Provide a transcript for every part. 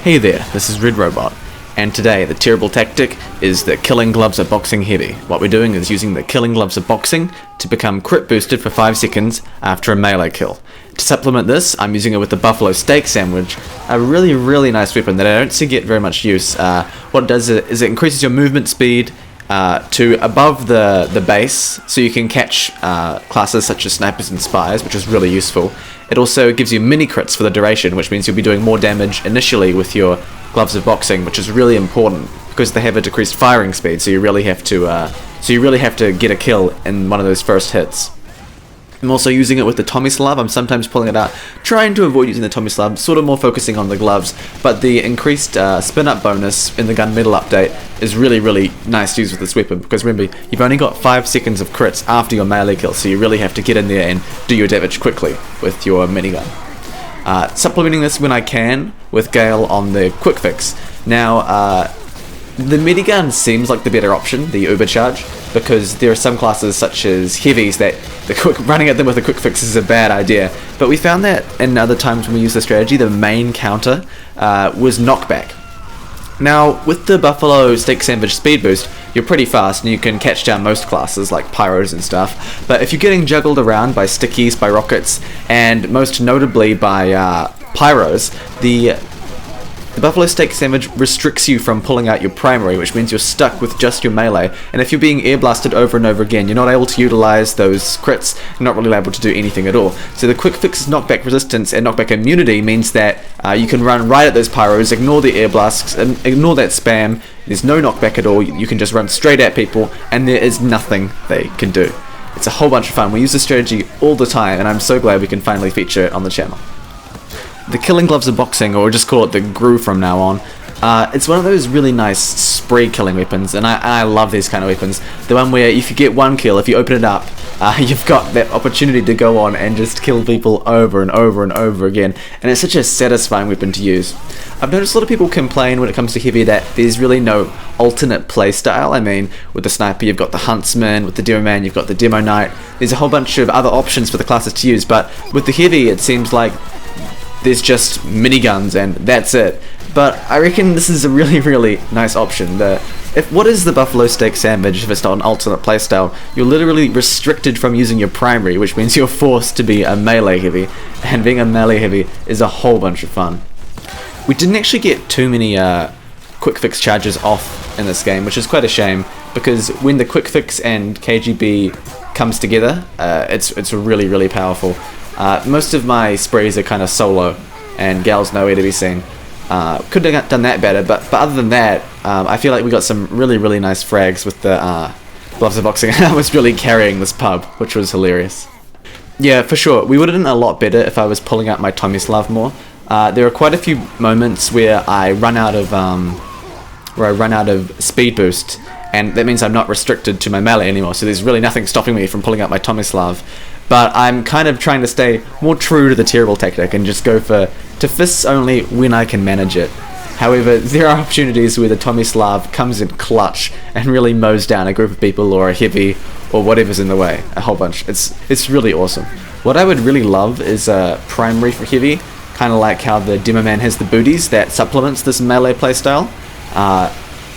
Hey there, this is Red Robot, and today the terrible tactic is the Killing Gloves of Boxing Heavy. What we're doing is using the Killing Gloves of Boxing to become crit boosted for 5 seconds after a melee kill. To supplement this, I'm using it with the Buffalo Steak Sandwich, a really nice weapon that I don't see get very much use. What it does is it increases your movement speed to above the base, so you can catch classes such as snipers and spies, which is really useful. It also gives you mini crits for the duration, which means you'll be doing more damage initially with your gloves of boxing, which is really important because they have a decreased firing speed. So you really have to get a kill in one of those first hits. I'm also using it with the Tomislav. I'm sometimes pulling it out, trying to avoid using the Tomislav, sort of more focusing on the gloves, but the increased spin-up bonus in the gunmetal update is really nice to use with this weapon, because remember, you've only got 5 seconds of crits after your melee kill, so you really have to get in there and do your damage quickly with your minigun. Supplementing this when I can with Gale on the quick fix. Now, the minigun seems like the better option, the Uber charge, because there are some classes such as heavies that running at them with a quick fix is a bad idea. But we found that in other times when we used the strategy, the main counter was knockback. Now, with the Buffalo Steak Sandwich speed boost, you're pretty fast and you can catch down most classes like pyros and stuff. But if you're getting juggled around by stickies, by rockets, and most notably by pyros, the Buffalo Steak Sandwich restricts you from pulling out your primary, which means you're stuck with just your melee, and if you're being air blasted over and over again, you're not able to utilize those crits, you're not really able to do anything at all. So the quick fix's knockback resistance and knockback immunity means that you can run right at those pyros, ignore the air blasts, and ignore that spam. There's no knockback at all, you can just run straight at people, and there is nothing they can do. It's a whole bunch of fun. We use this strategy all the time, and I'm so glad we can finally feature it on the channel. The Killing Gloves of Boxing, or just call it the GRU from now on, it's one of those really nice spree killing weapons, and I love these kind of weapons. The one where if you get one kill, if you open it up, you've got that opportunity to go on and just kill people over and over again, and it's such a satisfying weapon to use. I've noticed a lot of people complain when it comes to heavy that there's really no alternate playstyle. I mean, with the sniper you've got the huntsman, with the demo man you've got the demo knight, there's a whole bunch of other options for the classes to use, but with the heavy it seems like there's just miniguns and that's it. But I reckon this is a really nice option. What is the Buffalo Steak Sandwich if it's not an alternate playstyle? You're literally restricted from using your primary, which means you're forced to be a melee heavy, and being a melee heavy is a whole bunch of fun. We didn't actually get too many quick fix charges off in this game, which is quite a shame, because when the quick fix and KGB comes together, it's really powerful. Most of my sprays are kind of solo, and Gal's nowhere to be seen. Could have done that better, but other than that, I feel like we got some really nice frags with the Gloves of Boxing. I was really carrying this pub, which was hilarious. Yeah, for sure, we would have done a lot better if I was pulling out my Tomislav more. There are quite a few moments where I run out of speed boost, and that means I'm not restricted to my melee anymore, so there's really nothing stopping me from pulling out my Tomislav. But I'm kind of trying to stay more true to the terrible tactic and just go to fists only when I can manage it. However, there are opportunities where the Tomislav comes in clutch and really mows down a group of people or a heavy or whatever's in the way, a whole bunch. It's really awesome. What I would really love is a primary for heavy, kind of like how the demo man has the booties that supplements this melee playstyle,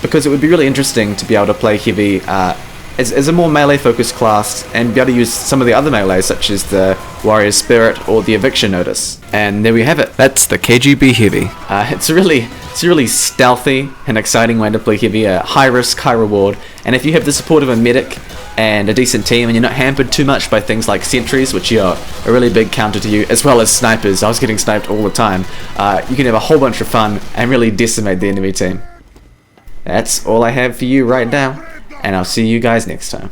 because it would be really interesting to be able to play heavy as a more melee-focused class and be able to use some of the other melees, such as the Warrior's Spirit or the Eviction Notice. And there we have it. That's the KGB Heavy. It's a really stealthy and exciting way to play heavy, high risk, high reward. And if you have the support of a medic and a decent team, and you're not hampered too much by things like sentries, which are a really big counter to you, as well as snipers. I was getting sniped all the time. You can have a whole bunch of fun and really decimate the enemy team. That's all I have for you right now, and I'll see you guys next time.